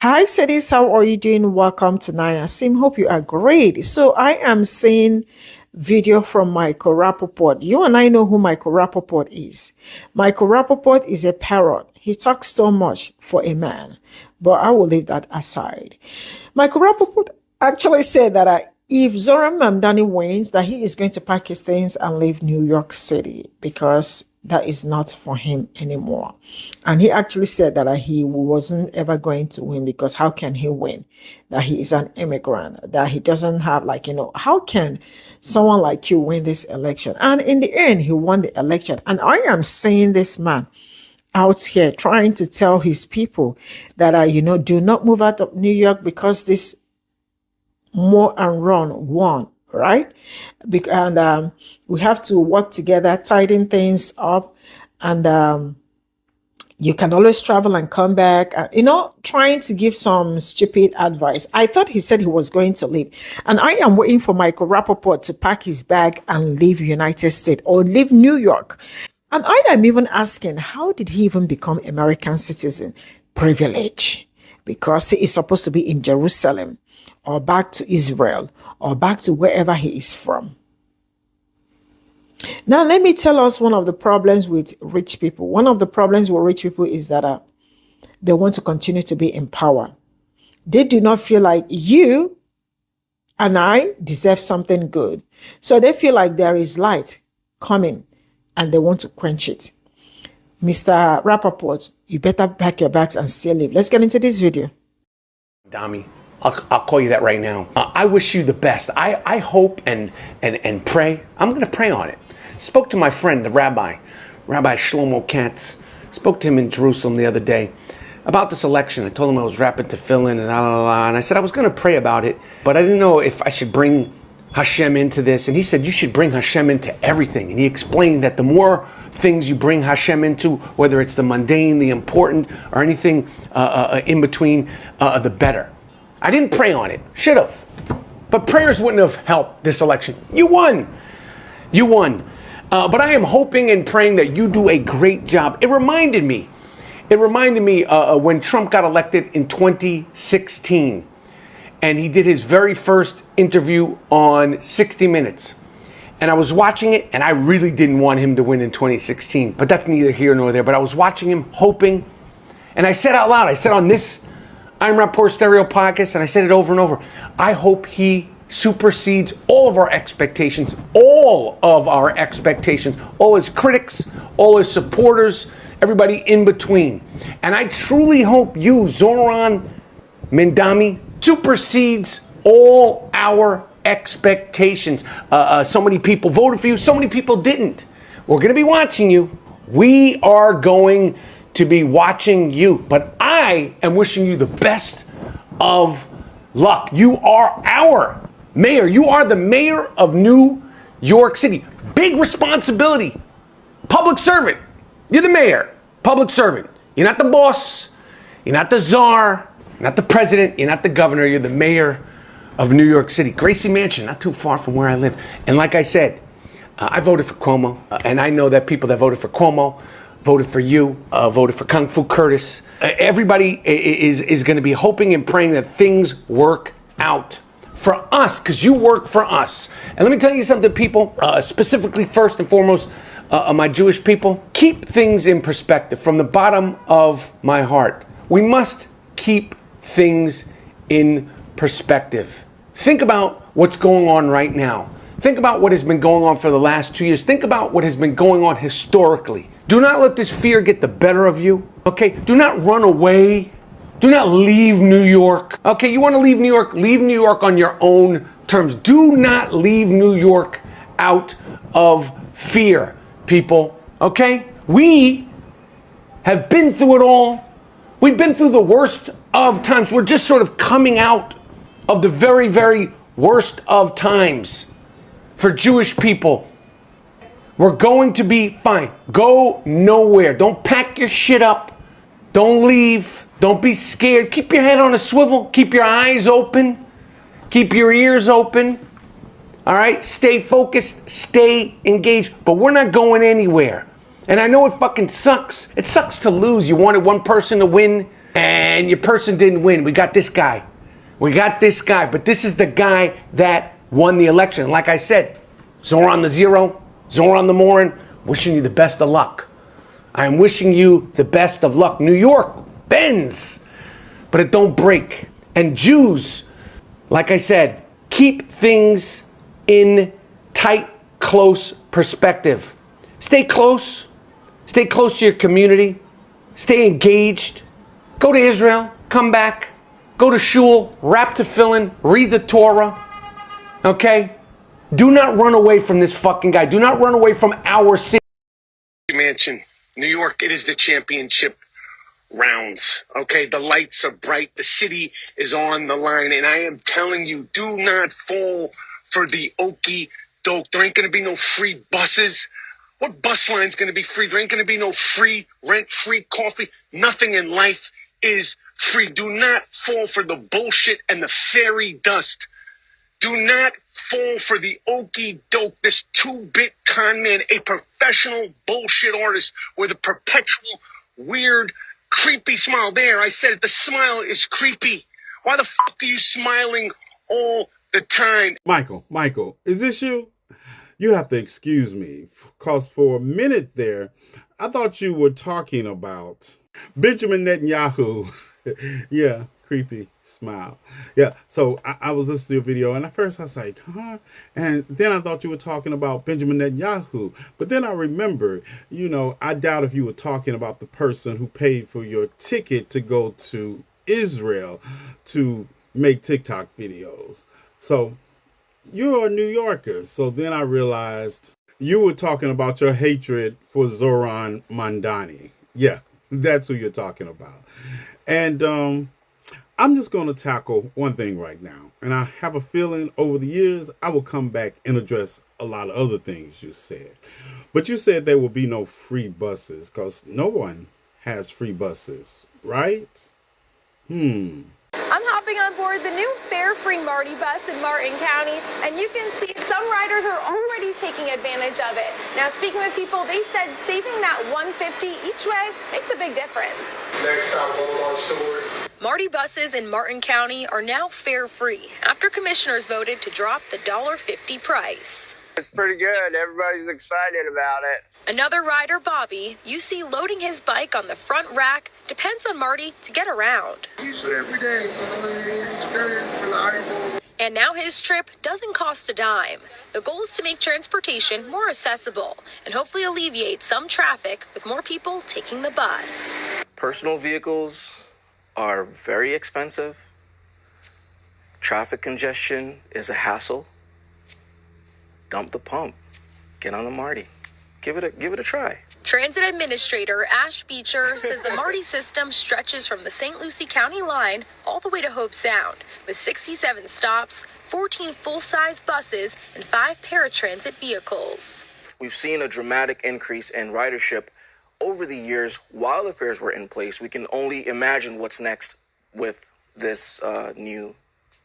Hi, Sadis. How are you doing? Welcome to Naya Sim. Hope you are great. So I am seeing video from Michael Rappaport. You and I know who Michael Rappaport is. Michael Rappaport is a parrot. He talks so much for a man, but I will leave that aside. Michael Rappaport actually said that if Zoran Mamdani wins, that he is going to pack his things and leave New York City because that is not for him anymore. And he actually said that he wasn't ever going to win because how can he win? That he is an immigrant, that he doesn't have how can someone like you win this election? And in the end, he won the election. And I am seeing this man out here trying to tell his people that, do not move out of New York because this more and run won, right? And we have to work together, tighten things up, and you can always travel and come back. Trying to give some stupid advice. I thought he said he was going to leave, and I am waiting for Michael Rappaport to pack his bag and leave United States or leave New York. And I am even asking, how did he even become American citizen? Privilege, because he is supposed to be in Jerusalem, or back to Israel, or back to wherever he is from. Now, let me tell us one of the problems with rich people. One of the problems with rich people is that they want to continue to be in power. They do not feel like you and I deserve something good. So they feel like there is light coming and they want to quench it. Mr. Rappaport, you better pack your bags and still leave. Let's get into this video. Dami, I'll call you that right now. I wish you the best. I hope and pray. I'm going to pray on it. Spoke to my friend, the Rabbi Shlomo Katz. Spoke to him in Jerusalem the other day about this election. I told him I was rapping to fill in and and I said I was going to pray about it, but I didn't know if I should bring Hashem into this. And he said you should bring Hashem into everything. And he explained that the more things you bring Hashem into, whether it's the mundane, the important, or anything in between, the better. I didn't pray on it. Should have. But prayers wouldn't have helped this election. You won. You won. But I am hoping and praying that you do a great job. It reminded me when Trump got elected in 2016. And he did his very first interview on 60 Minutes. And I was watching it, and I really didn't want him to win in 2016. But that's neither here nor there. But I was watching him, hoping. And I said out loud, I said on this I'm Rappaport Stereo podcast, and I said it over and over, I hope he supersedes all of our expectations, all his critics, all his supporters, everybody in between. And I truly hope you, Zoran Mamdani, supersedes all our expectations. So many people voted for you, so many people didn't. We're going to be watching you. We are going to be watching you, but I am wishing you the best of luck. You are our mayor. You are the mayor of New York City. Big responsibility. Public servant. You're the mayor. Public servant. You're not the boss. You're not the czar. You're not the president. You're not the governor. You're the mayor of New York City. Gracie Mansion, not too far from where I live. And like I said, I voted for Cuomo, and I know that people that voted for Cuomo voted for you, voted for Kung Fu Curtis. Everybody is going to be hoping and praying that things work out for us, because you work for us. And let me tell you something, people, specifically first and foremost, my Jewish people, keep things in perspective from the bottom of my heart. We must keep things in perspective. Think about what's going on right now. Think about what has been going on for the last 2 years. Think about what has been going on historically. Do not let this fear get the better of you, okay? Do not run away. Do not leave New York. Okay, you want to leave New York? Leave New York on your own terms. Do not leave New York out of fear, people, okay? We have been through it all. We've been through the worst of times. We're just sort of coming out of the very, very worst of times for Jewish people. We're going to be fine. Go nowhere. Don't pack your shit up. Don't leave. Don't be scared. Keep your head on a swivel. Keep your eyes open. Keep your ears open. All right? Stay focused. Stay engaged. But we're not going anywhere. And I know it fucking sucks. It sucks to lose. You wanted one person to win. and your person didn't win. We got this guy. We got this guy. But this is the guy that won the election. Like I said, Zoran the Zero, Zoran the Morin, wishing you the best of luck. I am wishing you the best of luck. New York bends, but it don't break. And Jews, like I said, keep things in tight, close perspective. Stay close. Stay close to your community. Stay engaged. Go to Israel. Come back. Go to shul. Wrap tefillin. Read the Torah. Okay? Do not run away from this fucking guy. Do not run away from our city. Mansion, New York, it is the championship rounds. Okay? The lights are bright. The city is on the line. And I am telling you, do not fall for the okie doke. There ain't going to be no free buses. What bus line's going to be free? There ain't going to be no free rent, free coffee. Nothing in life is free. Do not fall for the bullshit and the fairy dust. Do not fall for the okie doke, this 2-bit con man, a professional bullshit artist with a perpetual weird, creepy smile. There, I said it, the smile is creepy. Why the fuck are you smiling all the time? Michael, is this you? You have to excuse me, because for a minute there, I thought you were talking about Benjamin Netanyahu. Yeah, creepy smile. Yeah, so I was listening to your video, and at first I was like, huh? And then I thought you were talking about Benjamin Netanyahu. But then I remembered, I doubt if you were talking about the person who paid for your ticket to go to Israel to make TikTok videos. So you're a New Yorker. So then I realized you were talking about your hatred for Zoran Mamdani. Yeah, that's who you're talking about. And I'm just going to tackle one thing right now. And I have a feeling over the years, I will come back and address a lot of other things you said. But you said there will be no free buses because no one has free buses, right? I'm hopping on board the new fare-free Marty bus in Martin County, and you can see some riders are already taking advantage of it. Now, speaking with people, they said saving that $1.50 each way makes a big difference. Next stop, Beaumont Stewart. Marty buses in Martin County are now fare-free after commissioners voted to drop the $1.50 price. It's pretty good. Everybody's excited about it. Another rider, Bobby, you see loading his bike on the front rack, depends on Marty to get around. I use it every day. It's very reliable. And now his trip doesn't cost a dime. The goal is to make transportation more accessible and hopefully alleviate some traffic with more people taking the bus. Personal vehicles are very expensive. Traffic congestion is a hassle. Dump the pump. Get on the Marty. Give it a try. Transit Administrator Ash Beecher says the Marty system stretches from the St. Lucie County line all the way to Hope Sound, with 67 stops, 14 full-size buses, and 5 paratransit vehicles. We've seen a dramatic increase in ridership over the years while the fares were in place. We can only imagine what's next with this new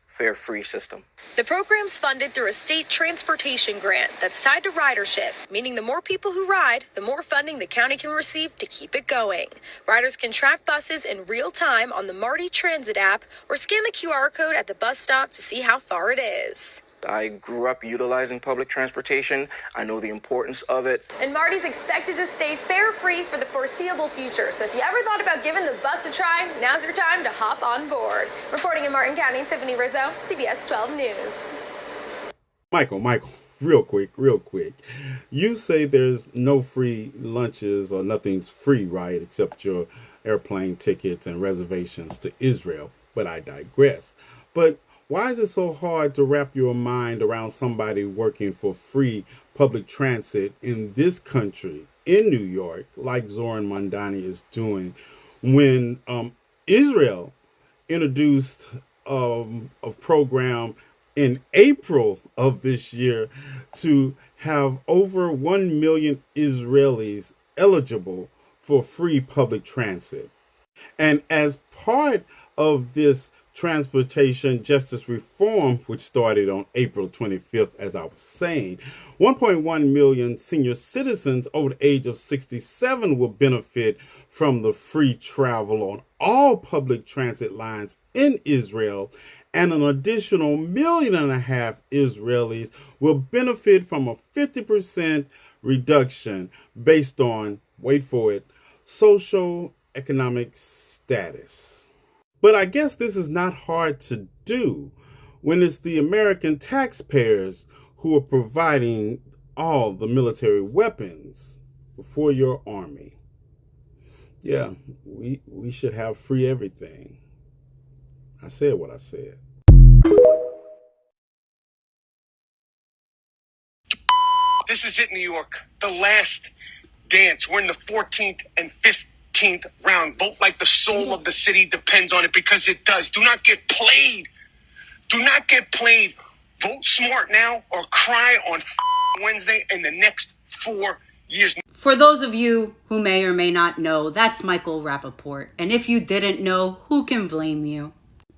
fare-free system. The program's funded through a state transportation grant that's tied to ridership, meaning the more people who ride, the more funding the county can receive to keep it going. Riders can track buses in real time on the Marty Transit app or scan the QR code at the bus stop to see how far it is. I grew up utilizing public transportation. I know the importance of it. And Marty's expected to stay fare-free for the foreseeable future. So if you ever thought about giving the bus a try, now's your time to hop on board. Reporting in Martin County, Tiffany Rizzo, CBS 12 News. Michael, real quick. You say there's no free lunches or nothing's free, right? Except your airplane tickets and reservations to Israel. But I digress. But why is it so hard to wrap your mind around somebody working for free public transit in this country, in New York, like Zoran Mamdani is doing, when Israel introduced a program in April of this year to have over 1 million Israelis eligible for free public transit. And as part of this transportation justice reform, which started on April 25th, as I was saying. 1.1 million senior citizens over the age of 67 will benefit from the free travel on all public transit lines in Israel, and an additional 1.5 million Israelis will benefit from a 50% reduction based on, wait for it, social economic status. But I guess this is not hard to do when it's the American taxpayers who are providing all the military weapons for your army. Yeah, we should have free everything. I said what I said. This is it, New York. The last dance. We're in the 14th and 15th round. Vote like the soul of the city depends on it, because it does. Do not get played. Do not get played. Vote smart now or cry on Wednesday and the next 4 years. For those of you who may or may not know, that's Michael Rappaport. And if you didn't know, who can blame you?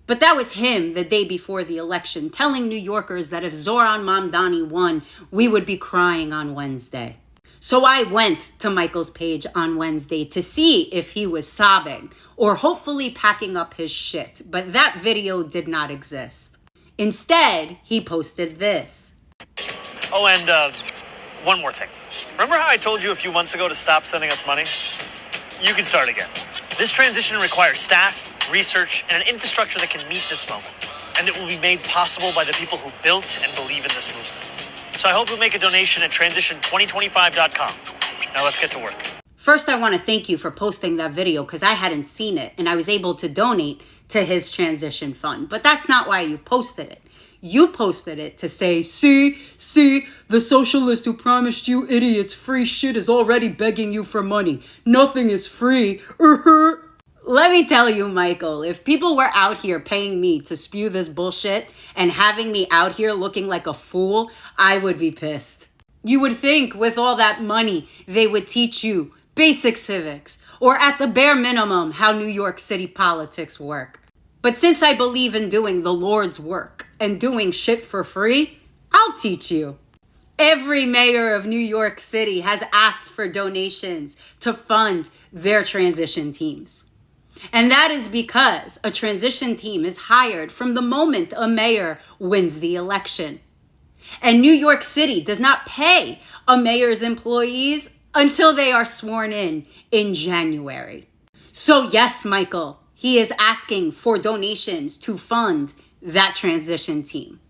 But that was him the day before the election, telling New Yorkers that if Zoran Mamdani won, we would be crying on Wednesday. So I went to Michael's page on Wednesday to see if he was sobbing or hopefully packing up his shit. But that video did not exist. Instead, he posted this. Oh, and one more thing. Remember how I told you a few months ago to stop sending us money? You can start again. This transition requires staff, research, and an infrastructure that can meet this moment. And it will be made possible by the people who built and believe in this movement. So I hope you'll make a donation at transition2025.com. Now let's get to work. First, I want to thank you for posting that video because I hadn't seen it and I was able to donate to his transition fund. But that's not why you posted it. You posted it to say, see, the socialist who promised you idiots free shit is already begging you for money. Nothing is free. Let me tell you, Michael, if people were out here paying me to spew this bullshit and having me out here looking like a fool, I would be pissed. You would think with all that money, they would teach you basic civics, or at the bare minimum, how New York City politics work. But since I believe in doing the Lord's work and doing shit for free, I'll teach you. Every mayor of New York City has asked for donations to fund their transition teams. And that is because a transition team is hired from the moment a mayor wins the election. And New York City does not pay a mayor's employees until they are sworn in January. So yes, Michael, he is asking for donations to fund that transition team.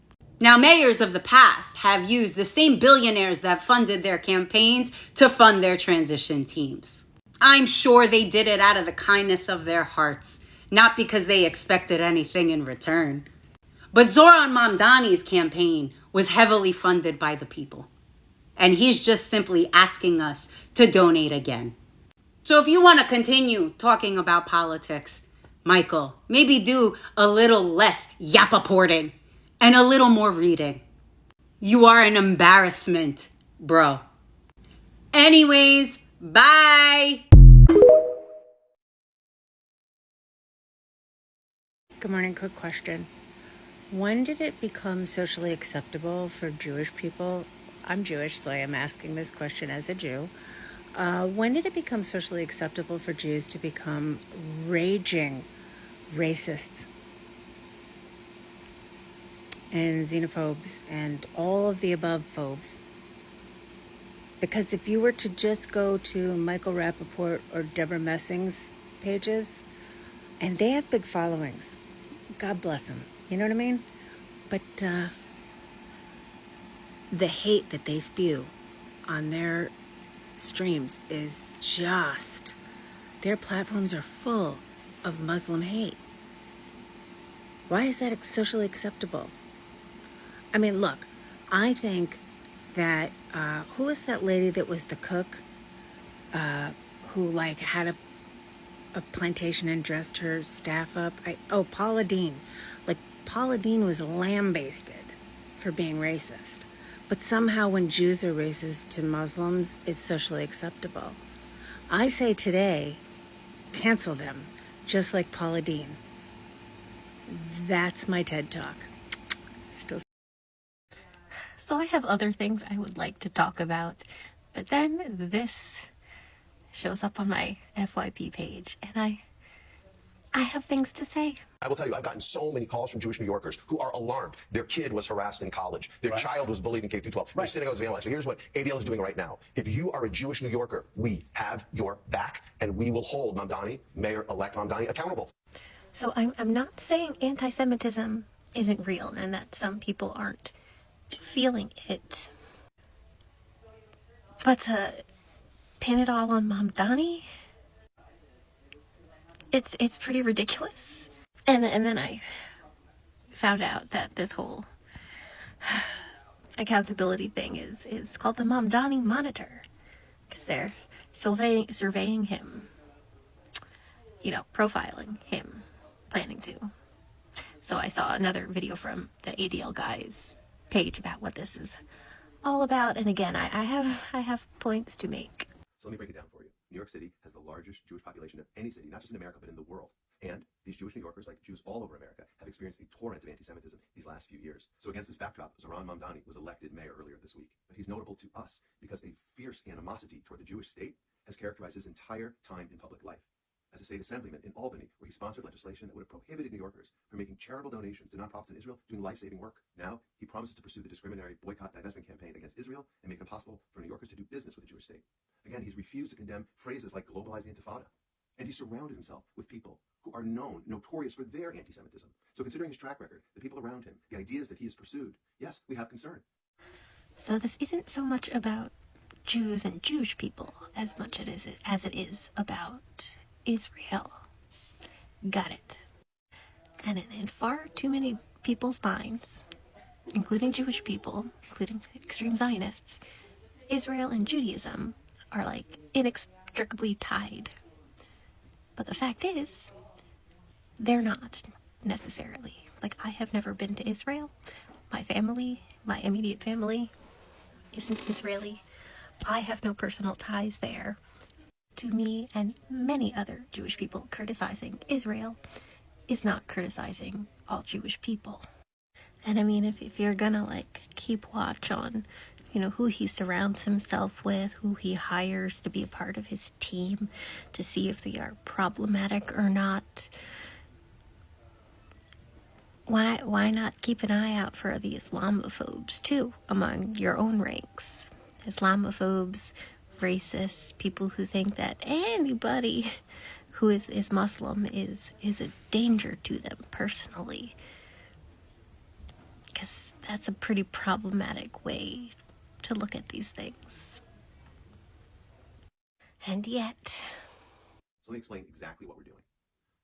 Now, mayors of the past have used the same billionaires that funded their campaigns to fund their transition teams. I'm sure they did it out of the kindness of their hearts, not because they expected anything in return. But Zoran Mamdani's campaign was heavily funded by the people. And he's just simply asking us to donate again. So if you want to continue talking about politics, Michael, maybe do a little less yappaporting and a little more reading. You are an embarrassment, bro. Anyways, bye. Good morning. Quick question. When did it become socially acceptable for Jewish people? I'm Jewish, so I am asking this question as a Jew. When did it become socially acceptable for Jews to become raging racists and xenophobes and all of the above phobes? Because if you were to just go to Michael Rappaport or Deborah Messing's pages, and they have big followings, God bless them, you know what I mean? But the hate that they spew on their streams is just, their platforms are full of Muslim hate. Why is that socially acceptable? I mean, look, I think that, who was that lady that was the cook, who like had a plantation and dressed her staff up? Paula Deen. Like, Paula Deen was lambasted for being racist. But somehow when Jews are racist to Muslims, it's socially acceptable. I say today, cancel them, just like Paula Deen. That's my TED Talk. Still. So I have other things I would like to talk about, but then this shows up on my FYP page, and I have things to say. I will tell you, I've gotten so many calls from Jewish New Yorkers who are alarmed. Their kid was harassed in college. Their child was bullied in K through 12. Their synagogue was vandalized. So here's what ADL is doing right now. If you are a Jewish New Yorker, we have your back, and we will hold Mamdani, Mayor-elect Mamdani, accountable. So I'm not saying anti-Semitism isn't real and that some people aren't feeling it. But to pin it all on Mamdani, it's pretty ridiculous. And then I found out that this whole accountability thing is called the Mamdani Monitor, because they're surveying him, profiling him, planning to. So I saw another video from the ADL guy's page about what this is all about, and again, I have points to make. So let me break it down for you. New York City has the largest Jewish population of any city, not just in America, but in the world. And these Jewish New Yorkers, like Jews all over America, have experienced a torrent of anti-Semitism these last few years. So against this backdrop, Zohran Mamdani was elected mayor earlier this week. But he's notable to us because a fierce animosity toward the Jewish state has characterized his entire time in public life. As a state assemblyman in Albany, where he sponsored legislation that would have prohibited New Yorkers from making charitable donations to nonprofits in Israel doing life-saving work. Now, he promises to pursue the discriminatory boycott divestment campaign against Israel and make it impossible for New Yorkers to do business with the Jewish state. Again, he's refused to condemn phrases like globalize the intifada. And he surrounded himself with people who are notorious for their anti-Semitism. So considering his track record, the people around him, the ideas that he has pursued, yes, we have concern. So this isn't so much about Jews and Jewish people as much as it is about Israel. Got it. And in far too many people's minds, including Jewish people, including extreme Zionists, Israel and Judaism are like inextricably tied. But the fact is, they're not necessarily. Like, I have never been to Israel. My family, my immediate family, isn't Israeli. I have no personal ties there. To me and many other Jewish people, criticizing Israel is not criticizing all Jewish people. And I mean, if you're gonna keep watch on, who he surrounds himself with, who he hires to be a part of his team to see if they are problematic or not, why not keep an eye out for the Islamophobes too among your own ranks? Islamophobes, racists, people who think that anybody who is Muslim is a danger to them personally. Because that's a pretty problematic way to look at these things. And yet... So let me explain exactly what we're doing.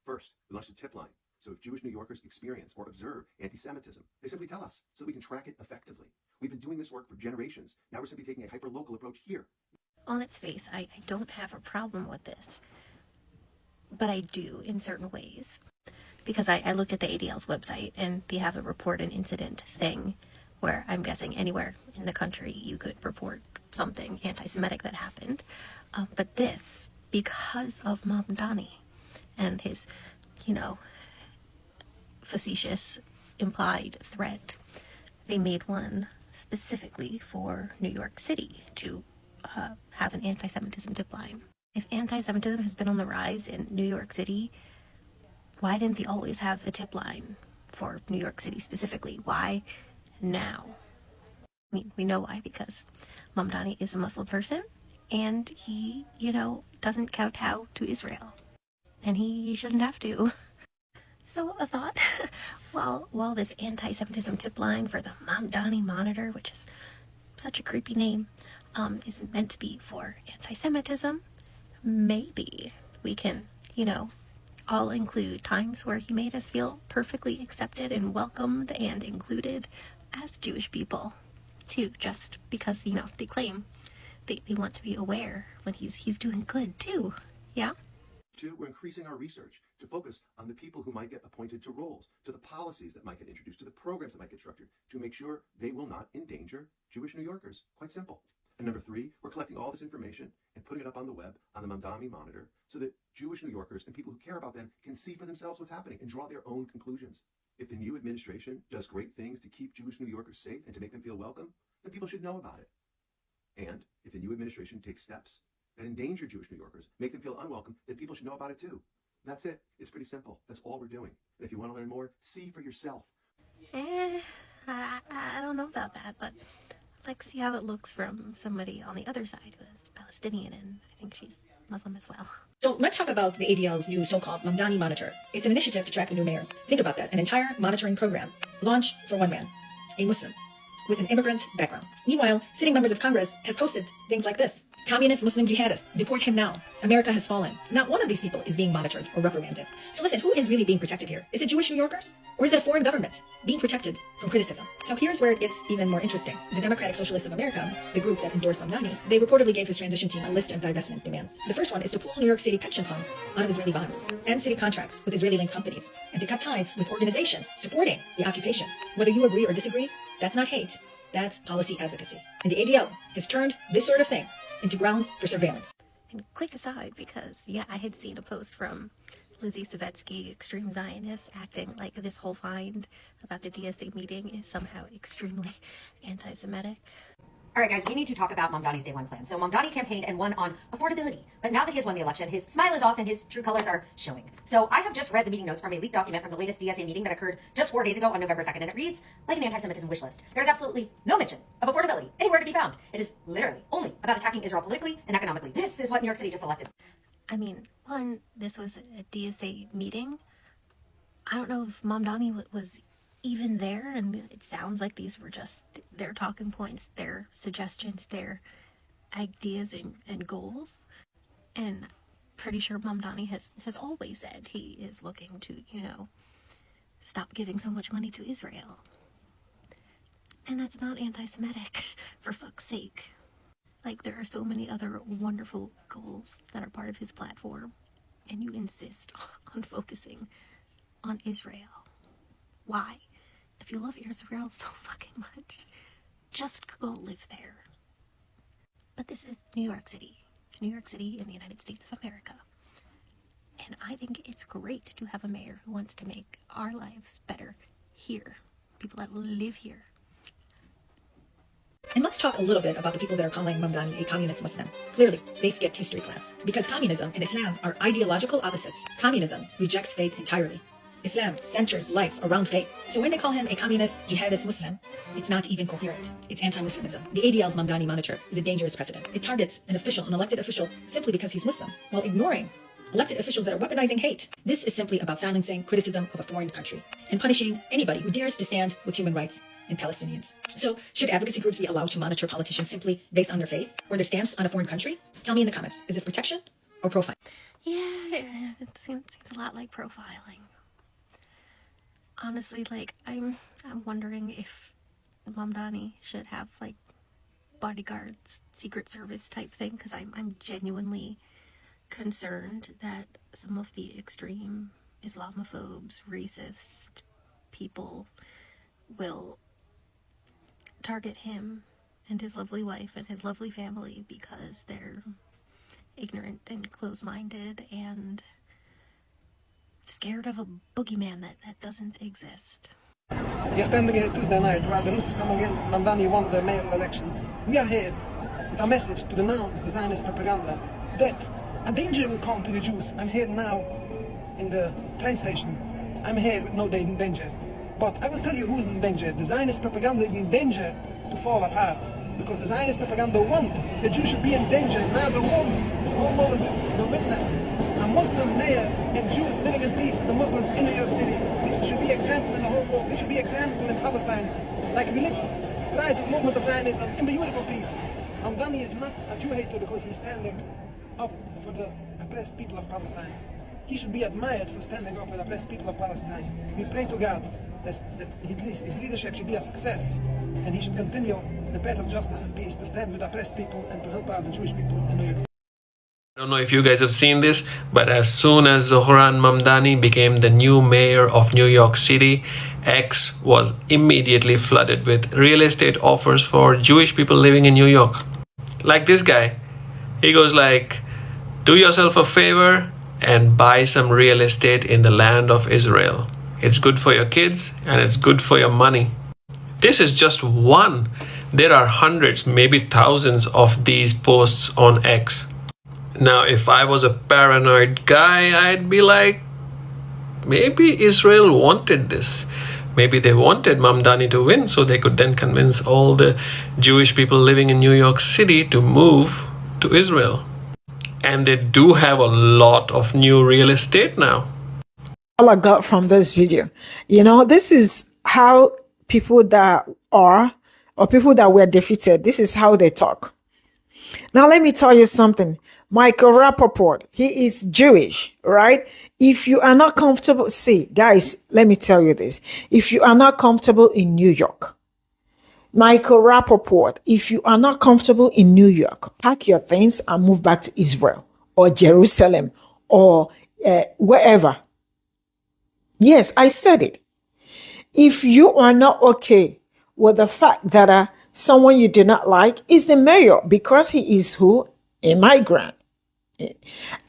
First, we launched a tip line. So if Jewish New Yorkers experience or observe anti-Semitism, they simply tell us so that we can track it effectively. We've been doing this work for generations. Now we're simply taking a hyper-local approach here. On its face, I don't have a problem with this. But I do in certain ways. Because I looked at the ADL's website and they have a report an incident thing where I'm guessing anywhere in the country you could report something anti-Semitic that happened. But this, because of Mamdani and his, facetious implied threat, they made one specifically for New York City to have an anti-Semitism tip line. If anti-Semitism has been on the rise in New York City, why didn't they always have a tip line for New York City specifically? Why now? I mean, we know why, because Mamdani is a Muslim person and he, doesn't kowtow to Israel. And he shouldn't have to. So a thought, while this anti-Semitism tip line for the Mamdani Monitor, which is such a creepy name, is meant to be for anti-Semitism, maybe we can, all include times where he made us feel perfectly accepted and welcomed and included as Jewish people, too, just because, they claim they want to be aware when he's doing good, too. Yeah? Two, we're increasing our research to focus on the people who might get appointed to roles, to the policies that might get introduced, to the programs that might get structured, to make sure they will not endanger Jewish New Yorkers. Quite simple. And number three, we're collecting all this information and putting it up on the web, on the Mamdani monitor, so that Jewish New Yorkers and people who care about them can see for themselves what's happening and draw their own conclusions. If the new administration does great things to keep Jewish New Yorkers safe and to make them feel welcome, then people should know about it. And if the new administration takes steps that endanger Jewish New Yorkers, make them feel unwelcome, then people should know about it too. That's it. It's pretty simple. That's all we're doing. And if you want to learn more, see for yourself. I don't know about that, but I'd like to see how it looks from somebody on the other side who is Palestinian, and I think she's Muslim as well. So let's talk about the ADL's new so-called Mamdani monitor. It's an initiative to track the new mayor. Think about that, an entire monitoring program launched for one man, a Muslim, with an immigrant background. Meanwhile, sitting members of Congress have posted things like this. Communist Muslim jihadist, deport him now. America has fallen. Not one of these people is being monitored or reprimanded. So listen, who is really being protected here? Is it Jewish New Yorkers? Or is it a foreign government being protected from criticism? So here's where it gets even more interesting. The Democratic Socialists of America, the group that endorsed Mamdani, they reportedly gave his transition team a list of divestment demands. The first one is to pull New York City pension funds out of Israeli bonds, end city contracts with Israeli-linked companies, and to cut ties with organizations supporting the occupation. Whether you agree or disagree, that's not hate. That's policy advocacy. And the ADL has turned this sort of thing into grounds for surveillance. And quick aside, because I had seen a post from Lizzie Savetsky, extreme Zionist, acting like this whole find about the DSA meeting is somehow extremely anti-Semitic. All right, guys, we need to talk about Mamdani's Day One plan. So Mamdani campaigned and won on affordability. But now that he has won the election, his smile is off and his true colors are showing. So I have just read the meeting notes from a leaked document from the latest DSA meeting that occurred just 4 days ago on November 2nd, and it reads like an anti-Semitism wish list. There's absolutely no mention of affordability anywhere to be found. It is literally only about attacking Israel politically and economically. This is what New York City just elected. I mean, one, this was a DSA meeting. I don't know if Mamdani was even there, and it sounds like these were just their talking points, their suggestions, their ideas and goals. And pretty sure Mamdani has always said he is looking to, stop giving so much money to Israel. And that's not anti-Semitic, for fuck's sake. Like, there are so many other wonderful goals that are part of his platform, and you insist on focusing on Israel. Why? If you love Israel so fucking much, just go live there. But this is New York City. New York City in the United States of America. And I think it's great to have a mayor who wants to make our lives better here. People that live here. And let's talk a little bit about the people that are calling Mamdani a communist Muslim. Clearly, they skipped history class. Because communism and Islam are ideological opposites. Communism rejects faith entirely. Islam centers life around faith. So when they call him a communist, jihadist Muslim, it's not even coherent. It's anti-Muslimism. The ADL's Mamdani monitor is a dangerous precedent. It targets an elected official, simply because he's Muslim, while ignoring elected officials that are weaponizing hate. This is simply about silencing criticism of a foreign country and punishing anybody who dares to stand with human rights and Palestinians. So should advocacy groups be allowed to monitor politicians simply based on their faith or their stance on a foreign country? Tell me in the comments, is this protection or profiling? Yeah, it seems a lot like profiling. Honestly, I'm wondering if Mamdani should have bodyguards, Secret Service type thing, because I'm genuinely concerned that some of the extreme Islamophobes, racist people will target him and his lovely wife and his lovely family because they're ignorant and close-minded and scared of a boogeyman that doesn't exist. We are standing here Tuesday night while the news is coming in that Mamdani won the mayoral election. We are here with our message to denounce the Zionist propaganda that a danger will come to the Jews. I'm here now in the train station. I'm here with no danger. But I will tell you who's in danger. The Zionist propaganda is in danger to fall apart. Because the Zionist propaganda want the Jews should be in danger. Now the whole world will witness a Muslim mayor and Jews living in peace with the Muslims in New York City. This should be example in the whole world. This should be example in Palestine. Like we live prior to the movement of Zionism in beautiful peace. Mamdani is not a Jew hater because he's standing up for the oppressed people of Palestine. He should be admired for standing up for the oppressed people of Palestine. We pray to God that his leadership should be a success, and he should continue the path of justice and peace to stand with oppressed people and to help out the Jewish people in New York City. I don't know if you guys have seen this, but as soon as Zohran Mamdani became the new mayor of New York City, X was immediately flooded with real estate offers for Jewish people living in New York. Like this guy. He goes like, do yourself a favor and buy some real estate in the land of Israel. It's good for your kids and it's good for your money. This is just one. There are hundreds, maybe thousands of these posts on X. Now, if I was a paranoid guy, I'd be like, maybe Israel wanted this. Maybe they wanted Mamdani to win so they could then convince all the Jewish people living in New York City to move to Israel. And they do have a lot of new real estate now. All I got from this video, this is how people that are, or people that were defeated, this is how they talk. Now, let me tell you something. Michael Rappaport, he is Jewish, right? If you are not comfortable, see, guys, let me tell you this. If you are not comfortable in New York, Michael Rappaport, if you are not comfortable in New York, pack your things and move back to Israel or Jerusalem or wherever. Yes, I said it. If you are not okay with the fact that someone you do not like is the mayor because he is who? A migrant.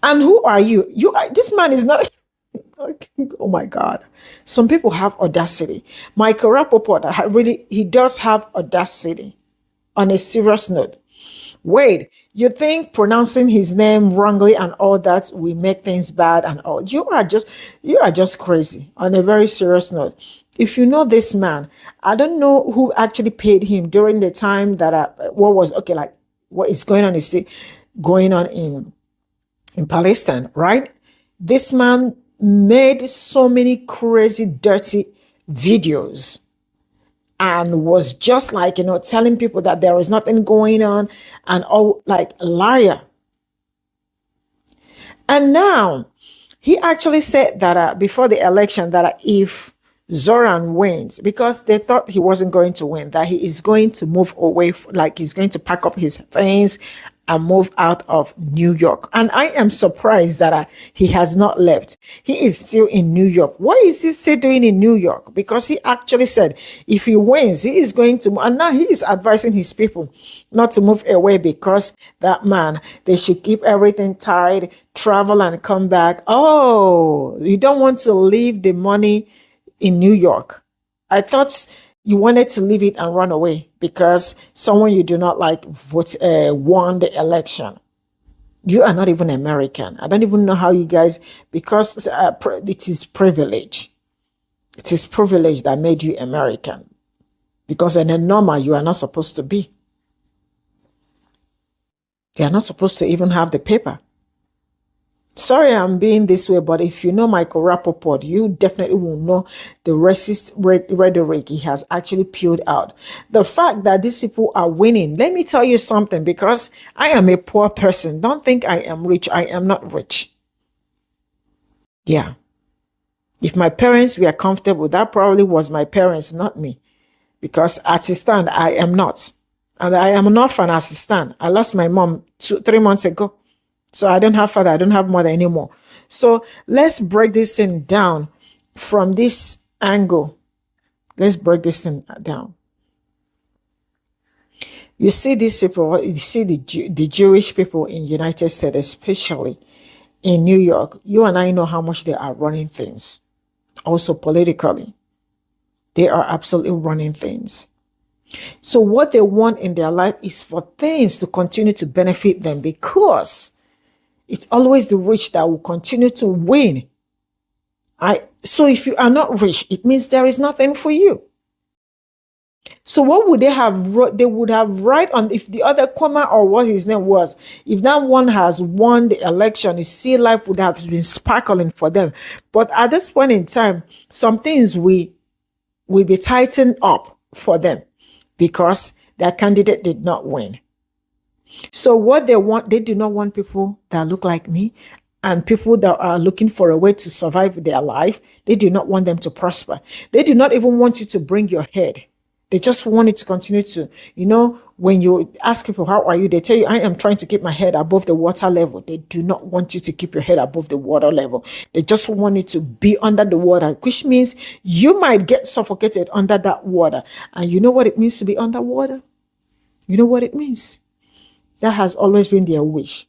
And who are you? This man is not. Oh my God. Some people have audacity. Michael Rappaport, he does have audacity on a serious note. Wait, you think pronouncing his name wrongly and all that will make things bad and all? You are just crazy on a very serious note. If you know this man, I don't know who actually paid him during the time that what is going on in Palestine, right? This man made so many crazy, dirty videos and was just like, telling people that there is nothing going on and all, like a liar. And now he actually said that before the election that if Zoran wins, because they thought he wasn't going to win, that he is going to move away, like he's going to pack up his things and move out of New York. And I am surprised that he has not left. He is still in New York. What is he still doing in New York? Because he actually said if he wins, he is going to, and now he is advising his people not to move away because that man, they should keep everything tied, travel and come back. Oh, you don't want to leave the money in New York. I thought you wanted to leave it and run away because someone you do not like won the election. You are not even American. I don't even know how you guys, because it is privilege. It is privilege that made you American. Because in a normal, you are not supposed to be. You are not supposed to even have the paper. Sorry I'm being this way, but if you know Michael Rappaport, you definitely will know the racist rhetoric he has actually peeled out. The fact that these people are winning, let me tell you something, because I am a poor person. Don't think I am rich. I am not rich. Yeah. If my parents were comfortable, that probably was my parents, not me. Because as it stands, I am not. And I am not from Assistant. I lost my mom 3 months ago. So I don't have father, I don't have mother anymore. So let's break this thing down from this angle. Let's break this thing down. You see these people, you see the Jewish people in United States, especially in New York. You and I know how much they are running things. Also politically. They are absolutely running things. So what they want in their life is for things to continue to benefit them, because it's always the rich that will continue to win. So if you are not rich, it means there is nothing for you. So what would they have? They would have right on, if the other comma or what his name was, if that one has won the election, his sea life would have been sparkling for them. But at this point in time, some things will be tightened up for them because their candidate did not win. So what they want, they do not want people that look like me and people that are looking for a way to survive their life. They do not want them to prosper. They do not even want you to bring your head. They just want it to continue to, when you ask people, how are you? They tell you, I am trying to keep my head above the water level. They do not want you to keep your head above the water level. They just want you to be under the water, which means you might get suffocated under that water. And you know what it means to be underwater? You know what it means? That has always been their wish.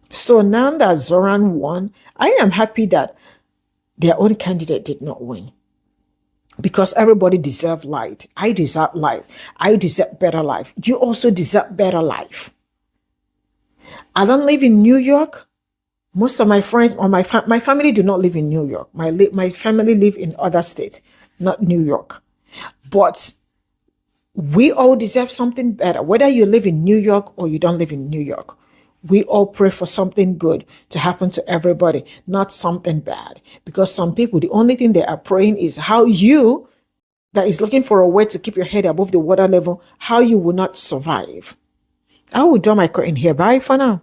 So now that Zoran won, I am happy that their own candidate did not win. Because everybody deserves light. I deserve life. I deserve better life. You also deserve better life. I don't live in New York. Most of my friends or my family do not live in New York. My family live in other states, not New York. But we all deserve something better. Whether you live in New York or you don't live in New York, we all pray for something good to happen to everybody, not something bad. Because some people, the only thing they are praying is how you, that is looking for a way to keep your head above the water level, how you will not survive. I will draw my curtain here. Bye for now.